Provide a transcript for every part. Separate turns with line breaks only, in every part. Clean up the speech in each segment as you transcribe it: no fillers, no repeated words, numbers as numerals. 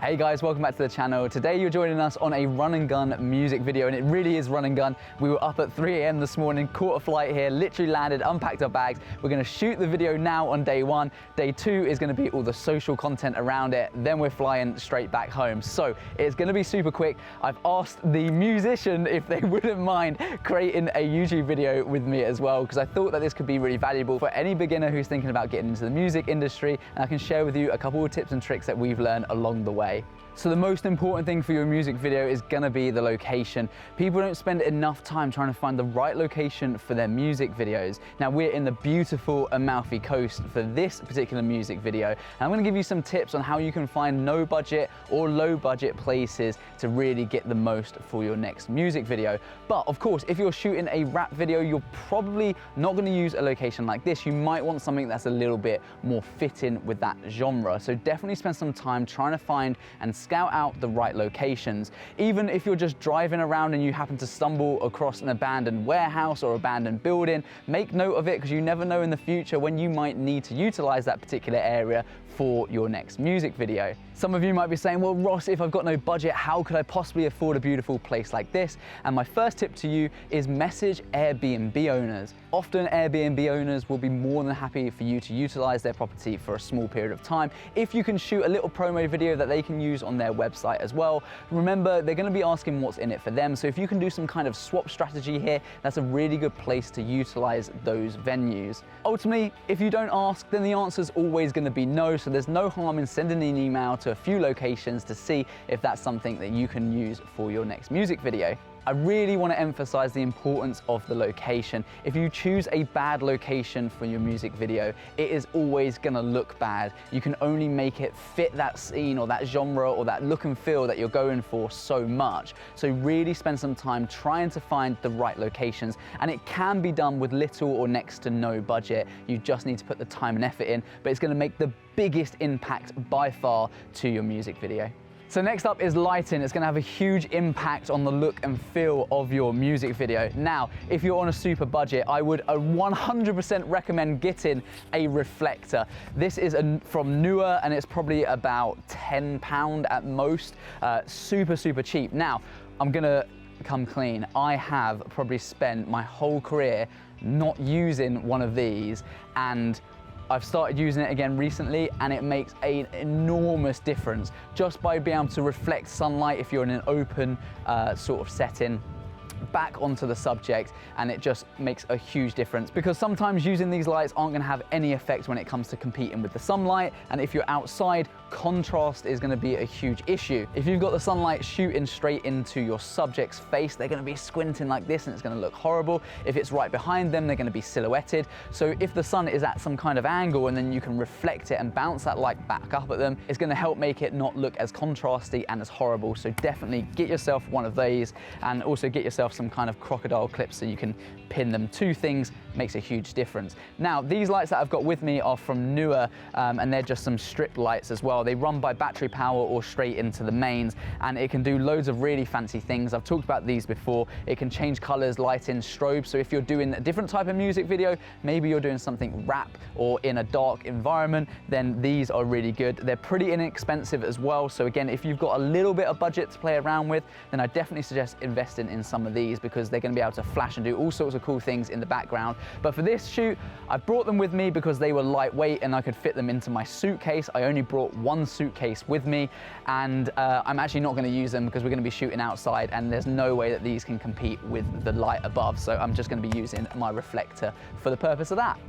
Hey guys, welcome back to the channel. Today you're joining us on a run and gun music video, and it really is run and gun. We were up at 3 AM this morning, caught a flight here, literally landed, unpacked our bags. We're gonna shoot the video now on day one. Day two is gonna be all the social content around it. Then we're flying straight back home. So it's gonna be super quick. I've asked the musician if they wouldn't mind creating a YouTube video with me as well, because I thought that this could be really valuable for any beginner who's thinking about getting into the music industry. And I can share with you a couple of tips and tricks that we've learned along the way. So the most important thing for your music video is gonna be the location. People don't spend enough time trying to find the right location for their music videos. Now we're in the beautiful Amalfi Coast for this particular music video, and I'm gonna give you some tips on how you can find no budget or low budget places to really get the most for your next music video. But of course, if you're shooting a rap video, you're probably not gonna use a location like this. You might want something that's a little bit more fitting with that genre. So definitely spend some time trying to find and scout out the right locations. Even if you're just driving around and you happen to stumble across an abandoned warehouse or abandoned building, make note of it, because you never know in the future when you might need to utilize that particular area for your next music video. Some of you might be saying, well, Ross, if I've got no budget, how could I possibly afford a beautiful place like this? And my first tip to you is message Airbnb owners. Often Airbnb owners will be more than happy for you to utilize their property for a small period of time. If you can shoot a little promo video that they can use on their website as well. Remember, they're going to be asking what's in it for them. So if you can do some kind of swap strategy here, that's a really good place to utilize those venues. Ultimately, if you don't ask, then the answer is always going to be no. So there's no harm in sending an email to a few locations to see if that's something that you can use for your next music video. I really want to emphasize the importance of the location. If you choose a bad location for your music video, it is always going to look bad. You can only make it fit that scene or that genre or that look and feel that you're going for so much. So really spend some time trying to find the right locations, and it can be done with little or next to no budget. You just need to put the time and effort in, but it's going to make the biggest impact by far to your music video. So next up is lighting. It's gonna have a huge impact on the look and feel of your music video. Now, if you're on a super budget, I would 100% recommend getting a reflector. This is from Newer, and it's probably about £10 at most. Super, super cheap. Now, I'm gonna come clean. I have probably spent my whole career not using one of these, and I've started using it again recently, and it makes an enormous difference just by being able to reflect sunlight if you're in an open sort of setting back onto the subject, and it just makes a huge difference, because sometimes using these lights aren't going to have any effect when it comes to competing with the sunlight, and if you're outside, contrast is going to be a huge issue. If you've got the sunlight shooting straight into your subject's face, they're going to be squinting like this and it's going to look horrible. If it's right behind them, they're going to be silhouetted. So if the sun is at some kind of angle and then you can reflect it and bounce that light back up at them, it's going to help make it not look as contrasty and as horrible. So definitely get yourself one of these, and also get yourself some kind of crocodile clips so you can pin them to things. Makes a huge difference. Now, these lights that I've got with me are from Newer, and they're just some strip lights as well. They run by battery power or straight into the mains, and it can do loads of really fancy things. I've talked about these before. It can change colors, lighting, strobe. So if you're doing a different type of music video, maybe you're doing something rap or in a dark environment, then these are really good. They're pretty inexpensive as well. So again, if you've got a little bit of budget to play around with, then I definitely suggest investing in some of these, because they're going to be able to flash and do all sorts of cool things in the background. But for this shoot, I brought them with me because they were lightweight and I could fit them into my suitcase. I only brought one suitcase with me, and I'm actually not going to use them because we're going to be shooting outside, and there's no way that these can compete with the light above. So I'm just going to be using my reflector for the purpose of that.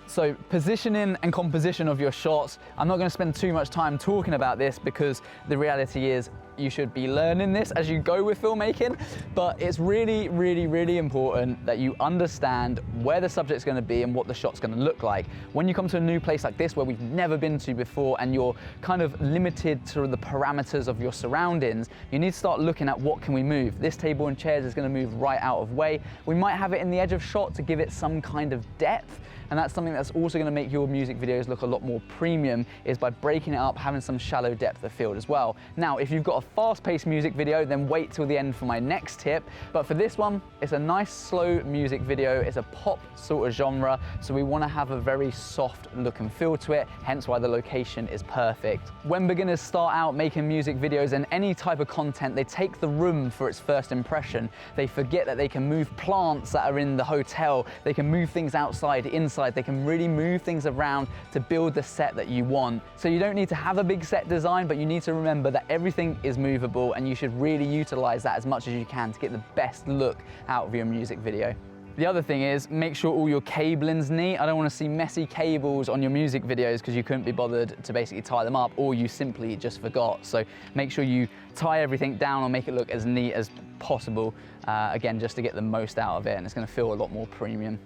So positioning and composition of your shots, I'm not going to spend too much time talking about this, because the reality is you should be learning this as you go with filmmaking, but it's really, really, really important that you understand where the subject's going to be and what the shot's going to look like. When you come to a new place like this where we've never been to before, and you're kind of limited to the parameters of your surroundings, you need to start looking at what can we move. This table and chairs is going to move right out of way. We might have it in the edge of shot to give it some kind of depth, and that's something that's also going to make your music videos look a lot more premium, is by breaking it up, having some shallow depth of field as well. Now, if you've got a fast-paced music video, then wait till the end for my next tip. But for this one, it's a nice slow music video. It's a pop sort of genre, so we want to have a very soft look and feel to it, hence why the location is perfect. When beginners start out making music videos and any type of content, they take the room for its first impression. They forget that they can move plants that are in the hotel, they can move things outside, inside, they can really move things around to build the set that you want. So you don't need to have a big set design, but you need to remember that everything is movable and you should really utilize that as much as you can to get the best look out of your music video. The other thing is, make sure all your cabling's neat. I don't want to see messy cables on your music videos because you couldn't be bothered to basically tie them up, or you simply just forgot. So make sure you tie everything down or make it look as neat as possible, again, just to get the most out of it, and it's going to feel a lot more premium.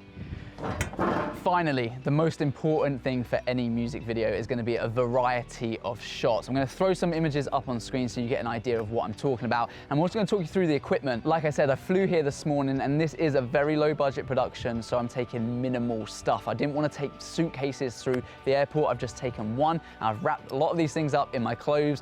Finally, the most important thing for any music video is going to be a variety of shots. I'm going to throw some images up on screen so you get an idea of what I'm talking about. I'm also going to talk you through the equipment. Like I said, I flew here this morning and this is a very low budget production, so I'm taking minimal stuff. I didn't want to take suitcases through the airport. I've just taken one. I've wrapped a lot of these things up in my clothes.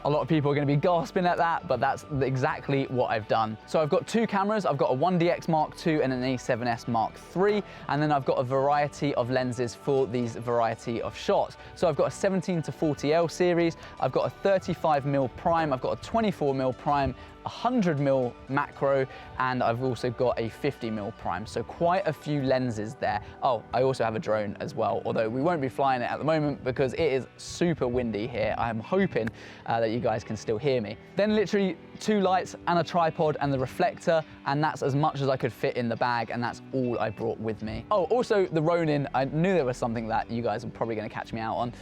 A lot of people are going to be gasping at that, but that's exactly what I've done. So I've got two cameras. I've got a 1DX Mark II and an A7S Mark III, and then I've got a variety of lenses for these variety of shots. So I've got a 17-40L series, I've got a 35mm prime, I've got a 24mm prime, 100mm macro, and I've also got a 50mm prime, so quite a few lenses there. Oh, I also have a drone as well, although we won't be flying it at the moment because it is super windy here. I'm hoping that you guys can still hear me. Then literally 2 lights and a tripod and the reflector, and that's as much as I could fit in the bag, and that's all I brought with me. Oh, also the Ronin, I knew there was something that you guys were probably going to catch me out on.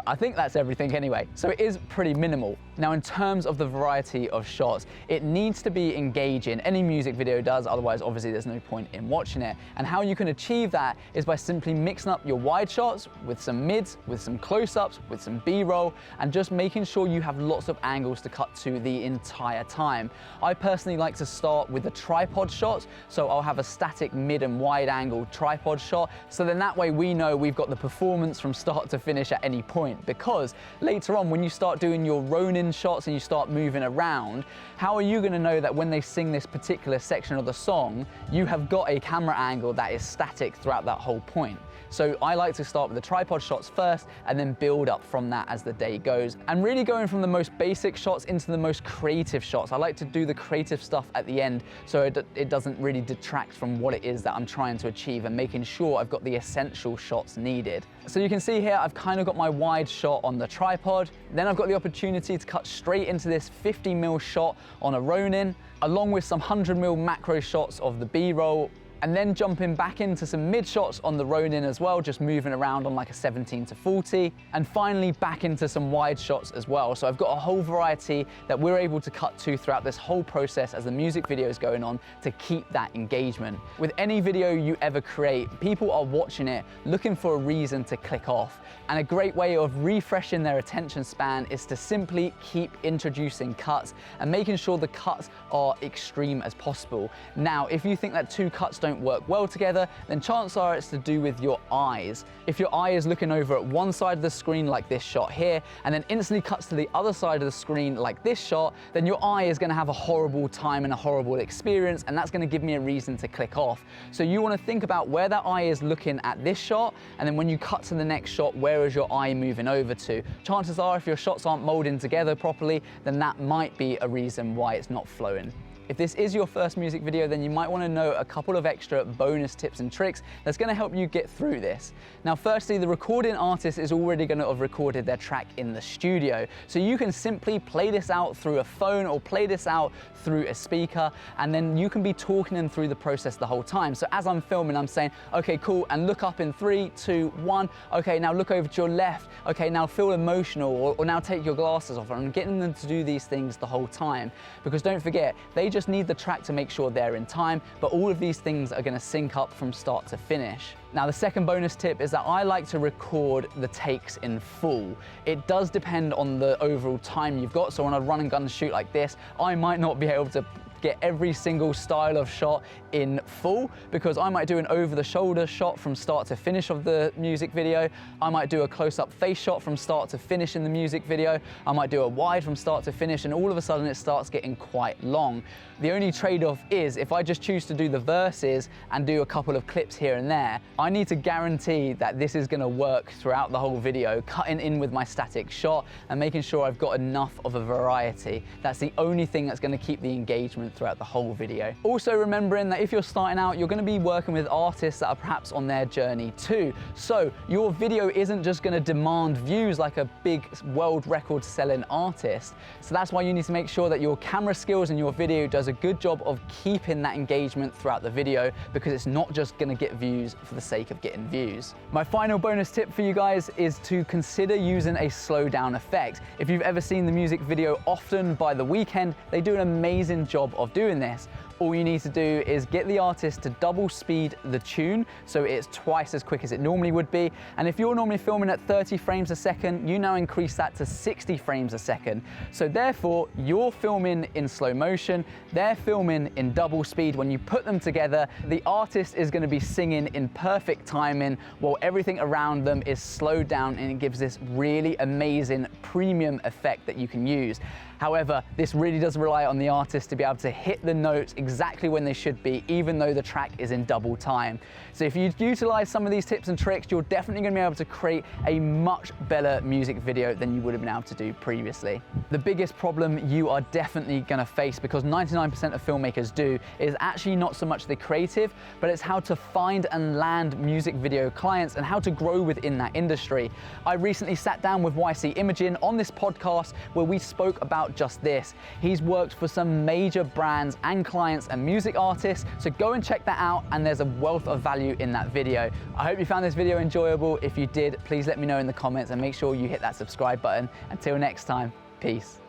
I think that's everything anyway, so it is pretty minimal. Now in terms of the variety of shots, it needs to be engaging. Any music video does, otherwise obviously there's no point in watching it. And how you can achieve that is by simply mixing up your wide shots with some mids, with some close-ups, with some B-roll, and just making sure you have lots of angles to cut to the entire time. I personally like to start with the tripod shots, so I'll have a static mid and wide angle tripod shot, so then that way we know we've got the performance from start to finish at any point, because later on when you start doing your Ronin shots and you start moving around, how are you going to know that when they sing this particular section of the song, you have got a camera angle that is static throughout that whole point? So I like to start with the tripod shots first and then build up from that as the day goes. And really going from the most basic shots into the most creative shots. I like to do the creative stuff at the end so it doesn't really detract from what it is that I'm trying to achieve, and making sure I've got the essential shots needed. So you can see here, I've kind of got my wide shot on the tripod. Then I've got the opportunity to cut straight into this 50mm shot on a Ronin, along with some 100mm macro shots of the B-roll, and then jumping back into some mid shots on the Ronin as well, just moving around on like a 17-40, and finally back into some wide shots as well. So I've got a whole variety that we're able to cut to throughout this whole process as the music video is going on, to keep that engagement. With any video you ever create, people are watching it looking for a reason to click off, and a great way of refreshing their attention span is to simply keep introducing cuts and making sure the cuts are extreme as possible. Now, if you think that 2 cuts don't work well together, then chances are it's to do with your eyes. If your eye is looking over at one side of the screen like this shot here, and then instantly cuts to the other side of the screen like this shot, then your eye is going to have a horrible time and a horrible experience, and that's going to give me a reason to click off. So you want to think about where that eye is looking at this shot, and then when you cut to the next shot, where is your eye moving over to? Chances are if your shots aren't molding together properly, then that might be a reason why it's not flowing. If this is your first music video, then you might want to know a couple of extra bonus tips and tricks that's going to help you get through this. Now, firstly, the recording artist is already going to have recorded their track in the studio. So you can simply play this out through a phone or play this out through a speaker, and then you can be talking them through the process the whole time. So as I'm filming, I'm saying, okay, cool, and look up in 3, 2, 1. Okay, now look over to your left. Okay, now feel emotional, or now take your glasses off. And I'm getting them to do these things the whole time, because don't forget, they just need the track to make sure they're in time, but all of these things are going to sync up from start to finish. Now, the second bonus tip is that I like to record the takes in full. It does depend on the overall time you've got, so on a run and gun shoot like this, I might not be able to get every single style of shot in full, because I might do an over-the-shoulder shot from start to finish of the music video. I might do a close-up face shot from start to finish in the music video. I might do a wide from start to finish, and all of a sudden it starts getting quite long. The only trade-off is if I just choose to do the verses and do a couple of clips here and there, I need to guarantee that this is going to work throughout the whole video, cutting in with my static shot and making sure I've got enough of a variety. That's the only thing that's going to keep the engagement throughout the whole video. Also remembering that if you're starting out, you're going to be working with artists that are perhaps on their journey too. So your video isn't just going to demand views like a big world record selling artist. So that's why you need to make sure that your camera skills and your video does a good job of keeping that engagement throughout the video, because it's not just going to get views for the sake of getting views. My final bonus tip for you guys is to consider using a slowdown effect. If you've ever seen the music video Often by The Weeknd, they do an amazing job of doing this. All you need to do is get the artist to double speed the tune so it's twice as quick as it normally would be. And if you're normally filming at 30 frames a second, you now increase that to 60 frames a second. So therefore, you're filming in slow motion, they're filming in double speed. When you put them together, the artist is going to be singing in perfect timing while everything around them is slowed down, and it gives this really amazing premium effect that you can use. However, this really does rely on the artist to be able to hit the notes exactly when they should be, even though the track is in double time. So if you utilize some of these tips and tricks, you're definitely going to be able to create a much better music video than you would have been able to do previously. The biggest problem you are definitely going to face, because 99% of filmmakers do, is actually not so much the creative, but it's how to find and land music video clients and how to grow within that industry. I recently sat down with YC Imaging on this podcast where we spoke about just this. He's worked for some major brands and clients and music artists, so go and check that out, and there's a wealth of value in that video. I hope you found this video enjoyable. If you did, please let me know in the comments and make sure you hit that subscribe button. Until next time, peace.